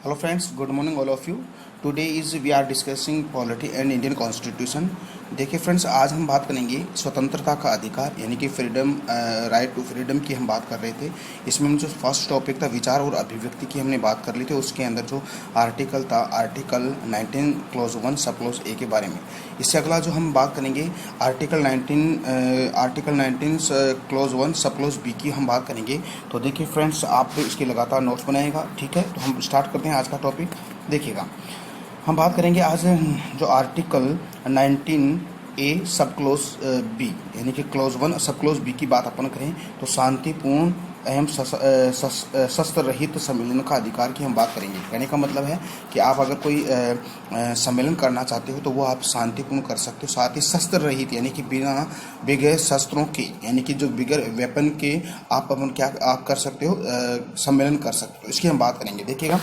Hello friends, good morning all of you. Today is we are discussing polity and Indian Constitution. देखिए friends, आज हम बात करेंगे स्वतंत्रता का अधिकार यानी कि फ्रीडम, राइट टू फ्रीडम की हम बात कर रहे थे। इसमें हम जो फर्स्ट टॉपिक था विचार और अभिव्यक्ति की हमने बात कर ली थी। उसके अंदर जो आर्टिकल था article 19 clause 1 sub clause A के बारे में। इससे अगला जो हम बात करेंगे article 19 clause 1 sub clause B की हम बात करेंगे। तो देखिए फ्रेंड्स, आप इसके लगातार नोट्स बनाएगा, ठीक है। तो हम स्टार्ट करते हैं आज का टॉपिक। देखिएगा, हम बात करेंगे आज जो आर्टिकल 19 सब क्लोज बी यानी कि क्लोज 1 सब क्लोज बी की बात अपन करें तो शांतिपूर्ण एवं शस्त्र रहित सम्मेलन का अधिकार की हम बात करेंगे। कहने का मतलब है कि आप अगर कोई सम्मेलन करना चाहते हो तो वो आप शांतिपूर्ण कर सकते हो। साथ ही शस्त्र रहित यानी कि बिना बगैर शस्त्रों के यानी कि जो बिगैर वेपन के आप अपन क्या आप कर सकते हो, सम्मेलन कर सकते हो। इसकी हम बात करेंगे। देखिएगा,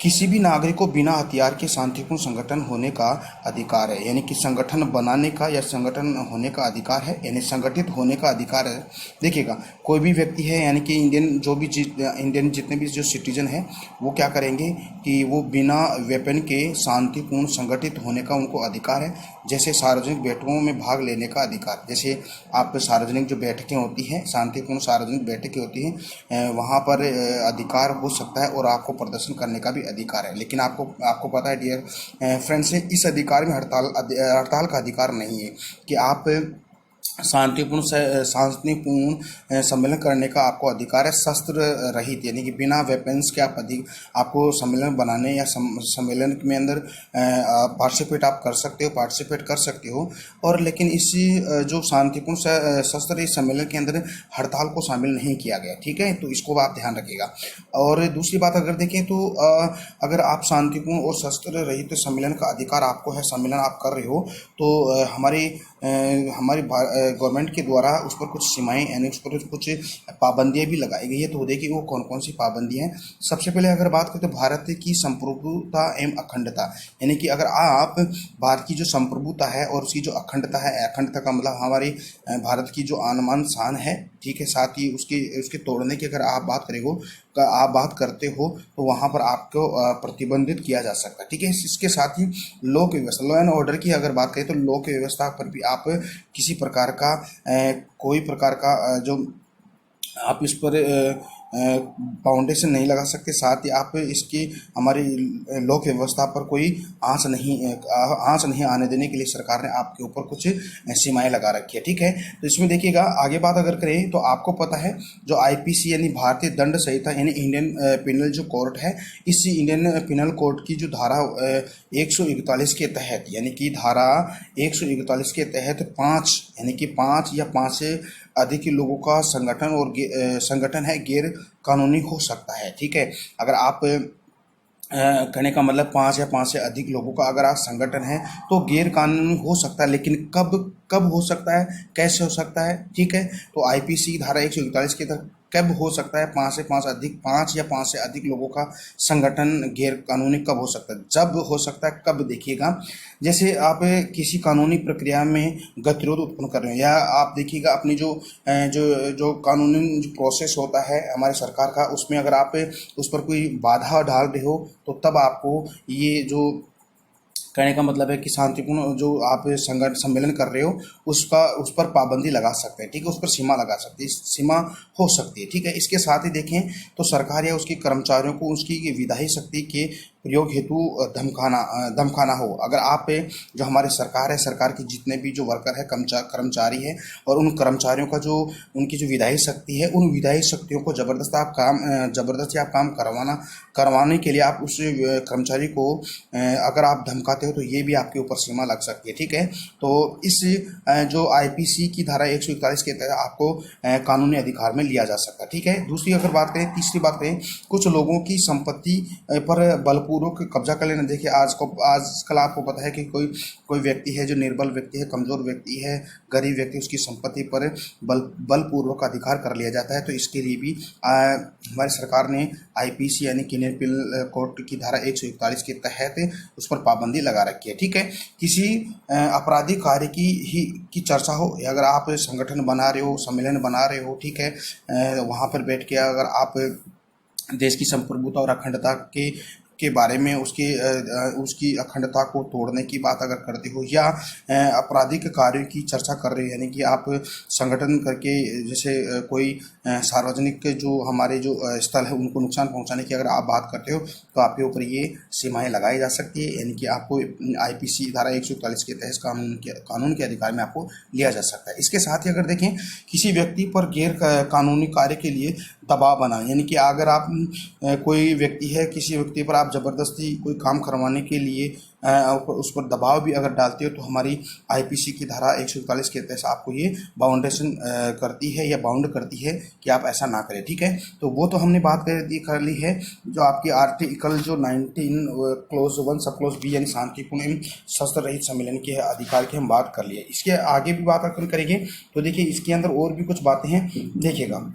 किसी भी नागरिक को बिना हथियार के शांतिपूर्ण संगठन होने का अधिकार है, यानी कि संगठन बनाने का या संगठन होने का अधिकार है, यानी संगठित होने का अधिकार है। देखिएगा, कोई भी व्यक्ति है यानी कि इंडियन जितने भी जो सिटीजन है वो क्या करेंगे कि वो बिना वेपन के शांतिपूर्ण संगठित होने का उनको अधिकार है। जैसे सार्वजनिक बैठकों में भाग लेने का अधिकार, जैसे आप सार्वजनिक जो बैठकें होती हैं, शांतिपूर्ण सार्वजनिक बैठकें होती हैं, वहाँ पर अधिकार हो सकता है और आपको प्रदर्शन करने का भी अधिकार है। लेकिन आपको पता है डियर फ्रेंड्स, इस अधिकार में हड़ताल का अधिकार नहीं है कि आप शांतिपूर्ण सम्मेलन करने का आपको अधिकार है। शस्त्र रहित यानी कि बिना वेपन्स के आपको सम्मेलन बनाने या सम्मेलन में अंदर पार्टिसिपेट कर सकते हो। और लेकिन इसी जो शांतिपूर्ण शस्त्र रहित सम्मेलन के अंदर हड़ताल को शामिल नहीं किया गया, ठीक है। तो इसको आप ध्यान रखिएगा। और दूसरी बात अगर देखें तो अगर आप शांतिपूर्ण और शस्त्र रहित सम्मेलन का अधिकार आपको है, सम्मेलन आप कर रहे हो, तो हमारी गवर्नमेंट के द्वारा उस पर कुछ सीमाएं यानी उस पर कुछ पाबंदियां भी लगाई गई है। तो देखिए वो कौन कौन सी पाबंदियां हैं। सबसे पहले अगर बात करें तो भारत की संप्रभुता एवं अखंडता, यानी कि अगर आप भारत की जो संप्रभुता है और उसकी जो अखंडता है, अखंडता का मतलब हमारी भारत की जो आन बान शान है, ठीक है, साथ ही उसके तोड़ने की अगर आप बात करते हो तो वहाँ पर आपको प्रतिबंधित किया जा सकता है, ठीक है। इसके साथ ही लॉ एंड ऑर्डर की अगर बात करें तो लॉ की व्यवस्था पर भी आप किसी प्रकार का कोई प्रकार का जो आप इस पर फाउंडेशन नहीं लगा सकते। साथ ही आप इसकी हमारी लोक व्यवस्था पर कोई आंच नहीं आने देने के लिए सरकार ने आपके ऊपर कुछ सीमाएं लगा रखी है, ठीक है। तो इसमें देखिएगा, आगे बात अगर करें तो आपको पता है जो आईपीसी यानी भारतीय दंड संहिता यानी इंडियन पिनल जो कोर्ट है, इस इंडियन पिनल कोड की जो धारा 141 के तहत यानी कि धारा 141 के तहत 5 यानी कि 5 या 5 से अधिक लोगों का संगठन है गैर कानूनी हो सकता है, ठीक है। अगर आप कहने का मतलब 5 या 5 से अधिक लोगों का अगर आप संगठन है तो गैर कानूनी हो सकता है, लेकिन कब हो सकता है, कैसे हो सकता है, ठीक है। तो आईपीसी धारा 141 के तहत कब हो सकता है 5 या 5 से अधिक लोगों का संगठन गैर कानूनी कब हो सकता है, जब हो सकता है, कब देखिएगा, जैसे आप किसी कानूनी प्रक्रिया में गतिरोध उत्पन्न कर रहे हो, या आप देखिएगा अपनी जो कानूनी जो प्रोसेस होता है हमारी सरकार का, उसमें अगर आप उस पर कोई बाधा डाल रहे हो तो तब आपको ये जो कहने का मतलब है कि शांतिपूर्ण जो आप सम्मेलन कर रहे हो उस पर पाबंदी लगा सकते हैं, ठीक है, उस पर सीमा लगा सकते हैं, सीमा हो सकती है, ठीक है। इसके साथ ही देखें तो सरकार या उसके कर्मचारियों को उसकी विधायी शक्ति के प्रयोग हेतु धमकाना हो। अगर आप जो हमारी सरकार है, सरकार के जितने भी जो वर्कर है, कर्मचारी है, और उन कर्मचारियों का जो उनकी जो विधायी शक्ति है, उन विधायी शक्तियों को जबरदस्ती आप काम करवाने के लिए आप उस कर्मचारी को अगर आप धमकाते हो तो ये भी आपके ऊपर सीमा लग सकती है, ठीक है। तो इस जो आईपीसी की धारा 141 के तहत आपको कानूनी अधिकार में लिया जा सकता है, ठीक है। तीसरी बात करें कुछ लोगों की संपत्ति पर बलपूर्वक कब्जा कर लेना। देखिए आजकल आपको पता है कि कोई व्यक्ति है जो निर्बल व्यक्ति है, कमजोर व्यक्ति है, गरीब व्यक्ति, उसकी संपत्ति पर बलपूर्वक अधिकार कर लिया जाता है। तो इसके लिए भी हमारी सरकार ने आईपीसी यानी कि इंडियन पिनल कोड की धारा 141 के तहत उस पर पाबंदी लगा रखी है, ठीक है। किसी आपराधिक कार्य की चर्चा हो, या अगर आप संगठन बना रहे हो, सम्मेलन बना रहे हो, ठीक है, वहाँ पर बैठ के अगर आप देश की संप्रभुता और अखंडता के बारे में उसकी अखंडता को तोड़ने की बात अगर करते हो, या आपराधिक कार्यों की चर्चा कर रहे हो, यानी कि आप संगठन करके जैसे कोई सार्वजनिक जो हमारे जो स्थल है उनको नुकसान पहुंचाने की अगर आप बात करते हो तो आपके ऊपर ये सीमाएं लगाई जा सकती है, यानी कि आपको आईपीसी धारा 141 के तहत कानून के अधिकार में आपको लिया जा सकता है। इसके साथ ही अगर देखें किसी व्यक्ति पर गैर कानूनी कार्य के लिए दबाव बना, यानी कि अगर आप कोई व्यक्ति है, किसी व्यक्ति पर आप ज़बरदस्ती कोई काम करवाने के लिए उस पर दबाव भी अगर डालते हो तो हमारी आईपीसी की धारा 141 के तहत आपको ये बाउंडेशन करती है या बाउंड करती है कि आप ऐसा ना करें। ठीक है, तो वो तो हमने बात कर ली है। जो आपकी आर्टिकल जो 19 क्लोज 1 सब क्लोज बी यानी शांतिपूर्ण एवं शस्त्र रहित सम्मेलन के अधिकार की हम बात कर लिए। इसके आगे भी बात अगर करेंगे तो देखिए इसके अंदर और भी कुछ बातें हैं, देखिएगा।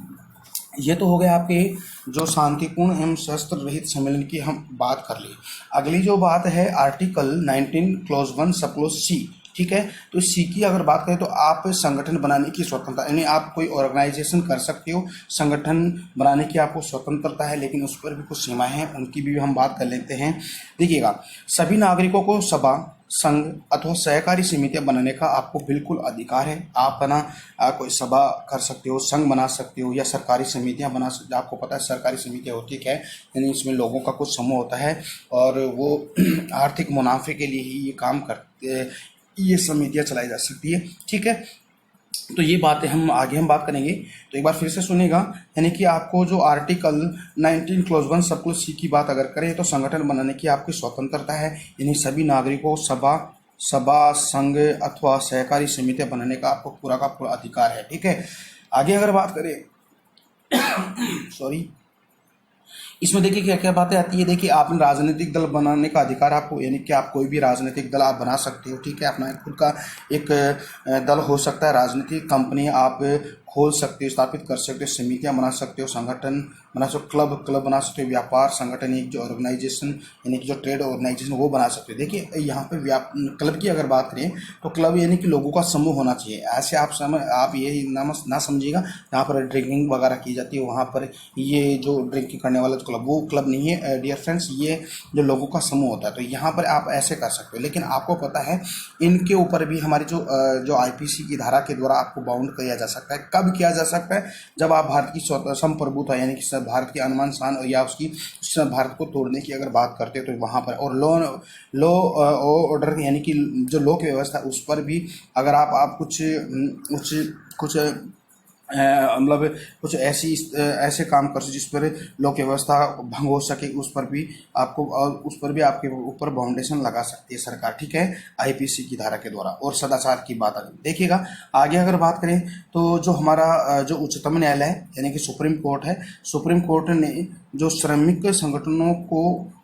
ये तो हो गया आपके जो शांतिपूर्ण एवं शस्त्र रहित सम्मेलन की हम बात कर ली। अगली जो बात है आर्टिकल 19 क्लोज 1 सब क्लोज सी। ठीक है, तो सी की अगर बात करें तो आप संगठन बनाने की स्वतंत्रता, यानी आप कोई ऑर्गेनाइजेशन कर सकते हो, संगठन बनाने की आपको स्वतंत्रता है, लेकिन उस पर भी कुछ सीमाएं हैं, उनकी भी हम बात कर लेते हैं। देखिएगा, सभी नागरिकों को सभा, संघ अथवा सहकारी समितियां बनाने का आपको बिल्कुल अधिकार है। आप कोई सभा कर सकते हो, संघ बना सकते हो, या सरकारी समितियां बना सकते हो। आपको पता है सरकारी समितियां होती क्या है, यानी इसमें लोगों का कुछ समूह होता है और वो आर्थिक मुनाफे के लिए ही ये काम करते, ये समितियां चलाई जा सकती है। ठीक है, तो ये बातें हम आगे बात करेंगे, तो एक बार फिर से सुनिएगा। यानी कि आपको जो आर्टिकल 19 क्लोज 1 सब क्लोज सी की बात अगर करें तो संगठन बनाने की आपकी स्वतंत्रता है, यानी सभी नागरिकों सभा संघ अथवा सहकारी समितियां बनाने का आपको पूरा का पूरा अधिकार है। ठीक है, आगे अगर बात करें सॉरी, इसमें देखिए क्या क्या बातें आती है। देखिए, आपने राजनीतिक दल बनाने का अधिकार आपको, यानी कि आप कोई भी राजनीतिक दल आप बना सकते हो। ठीक है, अपना खुद का एक दल हो सकता है, राजनीतिक कंपनी आप खोल सकते हो, स्थापित कर सकते हो, समितियां बना सकते हो, संगठन बना सकते हो, क्लब बना सकते हो, व्यापार संगठन एक जो ऑर्गेनाइजेशन यानी कि जो ट्रेड ऑर्गेनाइजेशन वो बना सकते हो। देखिए यहाँ पे क्लब की अगर बात करें तो क्लब यानी कि लोगों का समूह होना चाहिए। ऐसे आप ये ना समझिएगा जहाँ पर ड्रिंकिंग वगैरह की जाती है वहाँ पर ये जो ड्रिंकिंग करने वाला क्लब, वो क्लब नहीं है डियर फ्रेंड्स, ये जो लोगों का समूह होता है। तो यहाँ पर आप ऐसे कर सकते हो, लेकिन आपको पता है इनके ऊपर भी हमारी जो आईपीसी की धारा के द्वारा आपको बाउंड किया जा सकता है। कब किया जा सकता है? जब आप भारत की संप्रभुता यानी कि भारत की अनुमान शान या उसकी भारत को तोड़ने की अगर बात करते हैं तो वहाँ पर, और लॉ ऑर्डर यानी कि जो लोक व्यवस्था उस पर भी अगर आप कुछ मतलब कुछ ऐसे काम कर सकते जिस पर लोक व्यवस्था भंग हो सके, उस पर भी आपके ऊपर बाउंडेशन लगा सकती है सरकार। ठीक है, आईपीसी की धारा के द्वारा। और सदाचार की बात देखिएगा आगे अगर बात करें तो जो हमारा जो उच्चतम न्यायालय है यानी कि सुप्रीम कोर्ट है, सुप्रीम कोर्ट ने जो श्रमिक संगठनों को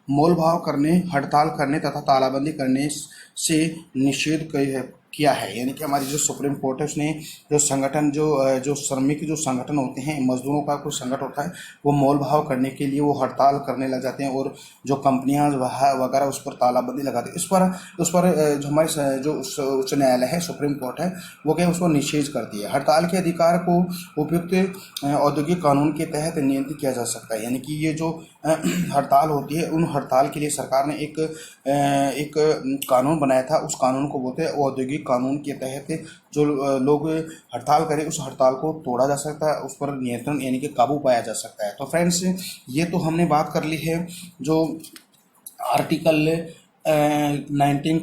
मोलभाव करने, हड़ताल करने तथा तालाबंदी करने से निषेध किया है, यानी कि हमारी जो सुप्रीम कोर्ट है उसने जो संगठन जो श्रमिक जो संगठन होते हैं, मजदूरों का कोई संगठन होता है, वो मोल भाव करने के लिए वो हड़ताल करने लग जाते हैं और जो कंपनियां वगैरह उस पर तालाबंदी लगाते हैं, उस पर जो हमारे जो उच्च न्यायालय है, सुप्रीम कोर्ट है, वो क्या उसको निषेध करती है। हड़ताल के अधिकार को उपयुक्त औद्योगिक कानून के तहत नियंत्रित किया जा सकता है, यानी कि ये जो हड़ताल होती है उन हड़ताल के लिए सरकार ने एक कानून बनाया था, उस कानून को बोलते हैं औद्योगिक कानून के तहत जो लोग हड़ताल करें उस हड़ताल को तोड़ा जा सकता है, उस पर नियंत्रण यानी कि काबू पाया जा सकता है। तो फ्रेंड्स ये तो हमने बात कर ली है जो आर्टिकल 19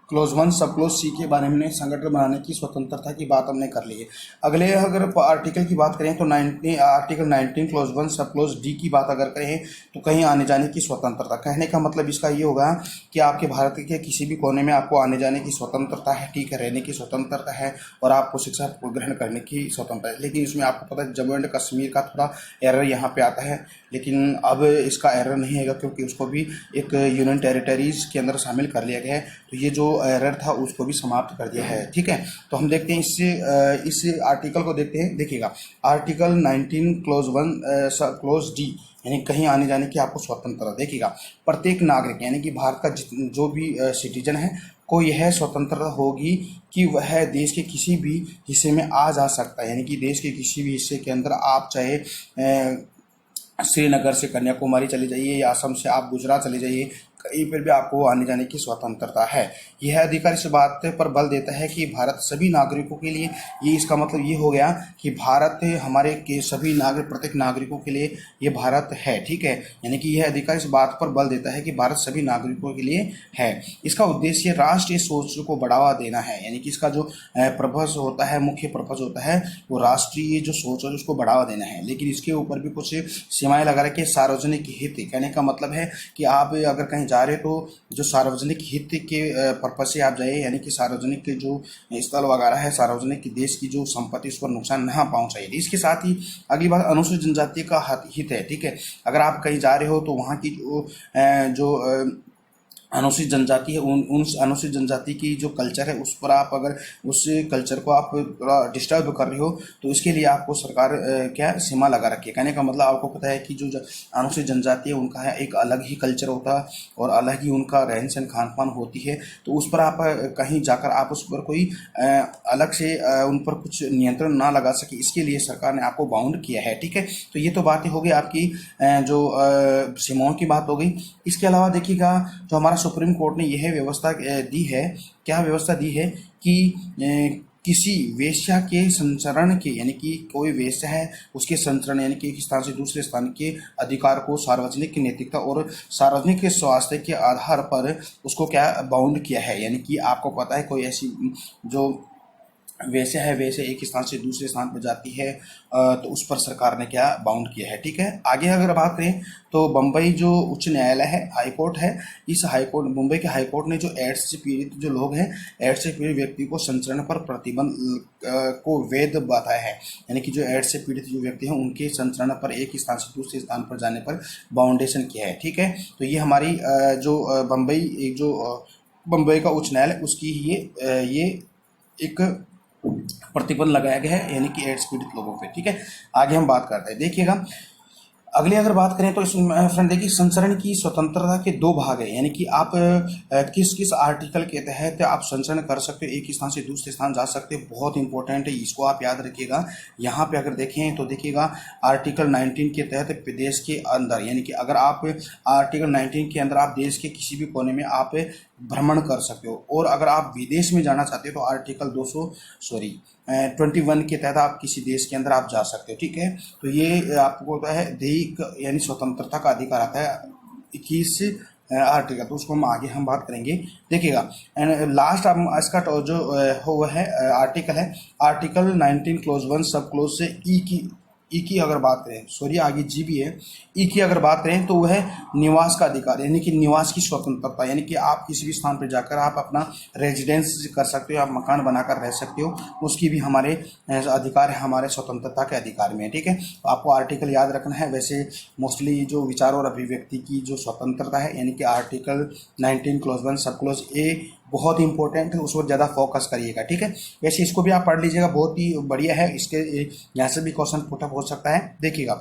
क्लोज 1 सब क्लोज सी के बारे में संगठन बनाने की स्वतंत्रता की बात हमने कर ली है। अगले अगर आर्टिकल की बात करें तो आर्टिकल 19 क्लोज 1 सब क्लोज डी की बात अगर करें तो कहीं आने जाने की स्वतंत्रता। कहने का मतलब इसका ये होगा कि आपके भारत के किसी भी कोने में आपको आने जाने की स्वतंत्रता है, ठीक है, रहने की स्वतंत्रता है और आपको शिक्षा ग्रहण करने की स्वतंत्रता है। लेकिन इसमें आपको पता है जम्मू एंड कश्मीर का थोड़ा एरर यहाँ पे आता है, लेकिन अब इसका एरर नहीं आएगा क्योंकि उसको भी एक यूनियन टेरिटरीज के अंदर शामिल कर लिया गया है। तो ये जो एरर था उसको भी समाप्त कर दिया है। ठीक है, तो हम देखते हैं इस आर्टिकल को देखते हैं। देखिएगा आर्टिकल 19 क्लोज 1 क्लोज डी यानी कहीं आने जाने की आपको स्वतंत्रता। देखिएगा प्रत्येक नागरिक यानी कि भारत का जो भी सिटीजन है को यह स्वतंत्रता होगी कि वह देश के किसी भी हिस्से में आ जा सकता है, यानी कि देश के किसी भी हिस्से के अंदर आप चाहे श्रीनगर से कन्याकुमारी चले जाइए या असम से आप गुजरात चले जाइए, कहीं पर भी आपको आने जाने की स्वतंत्रता है। यह अधिकार इस बात पर बल देता है कि भारत सभी नागरिकों के लिए, ये इसका मतलब ये हो गया कि भारत हमारे के सभी नागरिक, प्रत्येक नागरिकों के लिए ये भारत है, ठीक है। यानी कि यह अधिकार इस बात पर बल देता है कि भारत सभी नागरिकों के लिए है। इसका उद्देश्य राष्ट्रीय सोच को बढ़ावा देना है, यानी कि इसका जो पर्पस होता है, मुख्य पर्पस होता है, वो राष्ट्रीय जो सोच है उसको बढ़ावा देना है। लेकिन इसके ऊपर भी कुछ सीमाएं लगा रखी है। सार्वजनिक हित, कहने का मतलब है कि आप अगर कहीं जा रहे तो जो सार्वजनिक हित के पर्पज से आप जाइए, यानी कि सार्वजनिक के जो स्थल वगैरह है, सार्वजनिक देश की जो संपत्ति, उस पर नुकसान ना पहुंचाइए। इसके साथ ही अगली बात अनुसूचित जनजाति का हित है, ठीक है। अगर आप कहीं जा रहे हो तो वहाँ की जो अनुसूचित जनजाति है, उन अनुसूचित जनजाति की जो कल्चर है उस पर आप अगर उस कल्चर को आप डिस्टर्ब कर रहे हो तो इसके लिए आपको सरकार क्या सीमा लगा रखी है। कहने का मतलब आपको पता है कि जो अनुसूचित जनजाति है उनका है एक अलग ही कल्चर होता है और अलग ही उनका रहन सहन खान पान होती है, तो उस पर आप कहीं जाकर आप उस पर कोई अलग से उन पर कुछ नियंत्रण ना लगा सके, इसके लिए सरकार ने आपको बाउंड किया है, ठीक है। तो ये तो बातें हो गई आपकी जो सीमाओं की बात हो गई। इसके अलावा देखिएगा जो हमारा सुप्रीम कोर्ट ने यह व्यवस्था दी है, क्या व्यवस्था दी है कि किसी वेश्या के संचरण के, यानी कि कोई वेश्या है उसके संचरण यानी कि एक स्थान से दूसरे स्थान के अधिकार को सार्वजनिक नैतिकता और सार्वजनिक स्वास्थ्य के आधार पर उसको क्या बाउंड किया है। यानी कि आपको पता है कोई ऐसी जो वैसे है वैसे एक स्थान से दूसरे स्थान पर जाती है तो उस पर सरकार ने क्या बाउंड किया है, ठीक है। आगे अगर बात करें तो बम्बई जो उच्च न्यायालय है, हाई कोर्ट है, इस हाई कोर्ट, मुंबई के हाई कोर्ट ने जो एड्स से पीड़ित जो लोग हैं, एड्स से पीड़ित व्यक्ति को संचरण पर प्रतिबंध को वैध बताया है। यानी कि जो एड्स से पीड़ित जो व्यक्ति हैं उनके संचरण पर एक स्थान से दूसरे स्थान पर जाने पर बाउंडेशन किया है, ठीक है। तो ये हमारी जो बम्बई का उच्च न्यायालय उसकी ये एक प्रतिबंध लगाया गया है, यानी कि एड्स पीड़ित लोगों पे, ठीक है। आगे हम बात करते हैं, देखिएगा अगली अगर बात करें तो इसमें फ्रेंड देखिए संचरण की स्वतंत्रता के दो भाग है। यानी कि आप किस किस आर्टिकल के तहत आप संचरण कर सकते हो, एक स्थान से दूसरे स्थान जा सकते हो, बहुत इंपॉर्टेंट है, इसको आप याद रखिएगा। यहाँ पे अगर देखें तो देखिएगा आर्टिकल 19 के तहत देश के अंदर, यानी कि अगर आप आर्टिकल 19 के अंदर आप देश के किसी भी कोने में आप भ्रमण कर सकते हो, और अगर आप विदेश में जाना चाहते हो तो आर्टिकल 21 के तहत आप किसी देश के अंदर आप जा सकते हो, ठीक है। तो ये आपको होता है दैहिक यानी स्वतंत्रता का अधिकार आता है 21 आर्टिकल, तो उसको हम आगे हम बात करेंगे, देखिएगा। एंड लास्ट इसका जो वो है आर्टिकल है आर्टिकल 19 क्लोज 1 सब क्लोज से ई की अगर बात करें, सॉरी आगे जी भी है, ई की अगर बात करें तो वह है निवास का अधिकार, यानी कि निवास की स्वतंत्रता, यानी कि आप किसी भी स्थान पर जाकर आप अपना रेजिडेंस कर सकते हो, आप मकान बनाकर रह सकते हो, उसकी भी हमारे अधिकार है, हमारे स्वतंत्रता के अधिकार में है, ठीक है। तो आपको आर्टिकल याद रखना है। वैसे मोस्टली जो विचार और अभिव्यक्ति की जो स्वतंत्रता है, यानी कि आर्टिकल 19 क्लोज 1 सब क्लोज ए बहुत इंपॉर्टेंट है, उस पर ज़्यादा फोकस करिएगा, ठीक है। वैसे इसको भी आप पढ़ लीजिएगा, बहुत ही बढ़िया है, इसके यहाँ से भी क्वेश्चन पुटअप हो सकता है। देखिएगा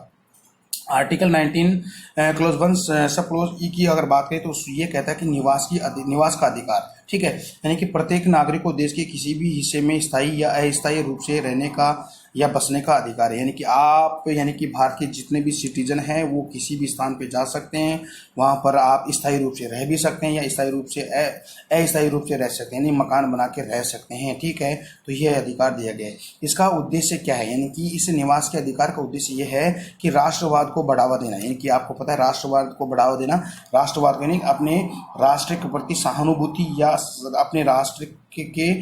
आर्टिकल 19 क्लोज 1 सब क्लोज ई की अगर बात करें तो ये कहता है कि निवास का अधिकार, ठीक है। यानी कि प्रत्येक नागरिक को देश के किसी भी हिस्से में स्थायी या अस्थायी रूप से रहने का या बसने का अधिकार है। यानी कि आप, यानी कि भारत के जितने भी सिटीजन हैं वो किसी भी स्थान पे जा सकते हैं, वहाँ पर आप स्थायी रूप से रह भी सकते हैं या स्थायी रूप से अस्थायी रूप से रह सकते हैं, यानी मकान बना के रह सकते हैं, ठीक है। तो यह अधिकार दिया गया है। इसका उद्देश्य क्या है, यानी कि इस निवास के अधिकार का उद्देश्य यह है कि राष्ट्रवाद को बढ़ावा देना, यानी कि आपको पता है राष्ट्रवाद को बढ़ावा देना, राष्ट्रवाद यानी अपने राष्ट्र के प्रति सहानुभूति या अपने राष्ट्र के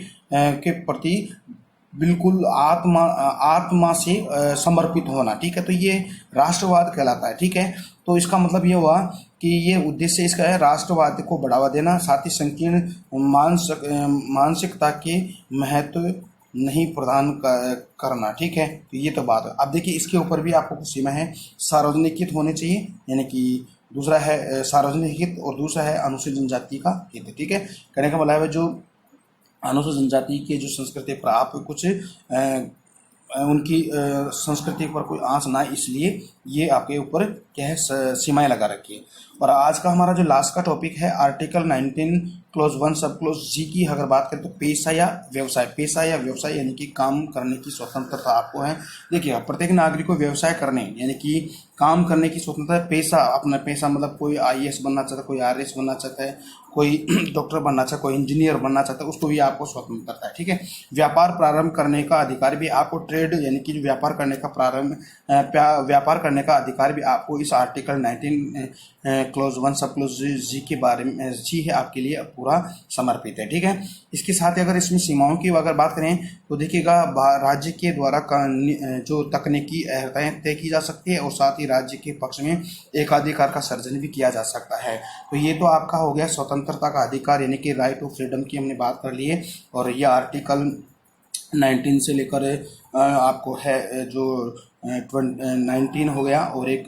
प्रति बिल्कुल आत्मा से समर्पित होना, ठीक है। तो ये राष्ट्रवाद कहलाता है, ठीक है। तो इसका मतलब ये हुआ कि ये उद्देश्य इसका है राष्ट्रवाद को बढ़ावा देना, साथ ही संकीर्ण मानसिकता के महत्व नहीं प्रदान करना, ठीक है। तो ये तो बात है। अब देखिए इसके ऊपर भी आपको कुछ सीमा है, सार्वजनिक हित होने चाहिए, यानी कि दूसरा है सार्वजनिक हित और दूसरा है अनुसूचित जनजाति का हित, ठीक है। कहने का मतलब है जो अनुसूचित जनजाति के जो संस्कृति पर आप कुछ उनकी संस्कृति पर कोई आंच ना, इसलिए ये आपके ऊपर क्या है सीमाएं लगा रखी है। और आज का हमारा जो लास्ट का टॉपिक है आर्टिकल 19 क्लोज 1 सब क्लोज जी की अगर बात करें तो पेशा या व्यवसाय यानी कि काम करने की स्वतंत्रता आपको है। देखिए, प्रत्येक नागरिक को व्यवसाय करने यानी कि काम करने की स्वतंत्रता है। पेशा, अपना पेशा मतलब कोई आईएएस बनना चाहता है, कोई आरएएस बनना चाहता है, कोई डॉक्टर बनना चाहता है, कोई इंजीनियर बनना चाहता है, उसको भी आपको स्वतंत्रता है। ठीक है। व्यापार प्रारंभ करने का अधिकार भी आपको, ट्रेड यानी कि व्यापार करने का व्यापार करने का अधिकार भी आपको इस आर्टिकल 19 क्लोज 1 सब क्लोज जी के बारे में जी है आपके लिए पूरा समर्पित है। ठीक है। इसके साथ ही अगर इसमें सीमाओं की अगर बात करें तो देखिएगा, राज्य के द्वारा जो तकनीकी अहर्ताएं तय की जा सकती है और साथ ही राज्य के पक्ष में एकाधिकार का सर्जन भी किया जा सकता है। तो ये तो आपका हो गया स्वतंत्रता का अधिकार यानी कि राइट ऑफ फ्रीडम की हमने बात कर ली है। और ये आर्टिकल 19 से लेकर आपको है जो 19 हो गया और एक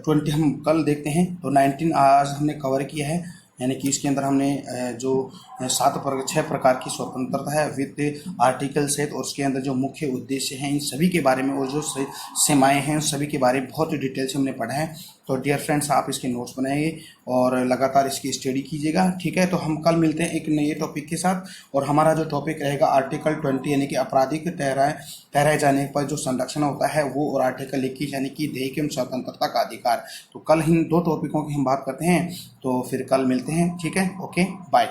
20 हम कल देखते हैं। तो 19 आज हमने कवर किया है, यानी कि इसके अंदर हमने जो 6 प्रकार की स्वतंत्रता है विद आर्टिकल से, और उसके अंदर जो मुख्य उद्देश्य हैं इन सभी के बारे में और जो सीमाएं हैं उन सभी के बारे में बहुत ही डिटेल से हमने पढ़ा है। तो डियर फ्रेंड्स, आप इसके नोट्स बनाइए और लगातार इसकी स्टडी कीजिएगा। ठीक है। तो हम कल मिलते हैं एक नए टॉपिक के साथ, और हमारा जो टॉपिक रहेगा आर्टिकल 20 यानी कि आपराधिक ठहराए जाने पर जो संरक्षण होता है वो, और आर्टिकल 21 यानी कि देह एवं स्वतंत्रता का अधिकार। तो कल इन 2 टॉपिकों की हम बात करते हैं, तो फिर कल मिलते हैं। ठीक है। Okay, bye.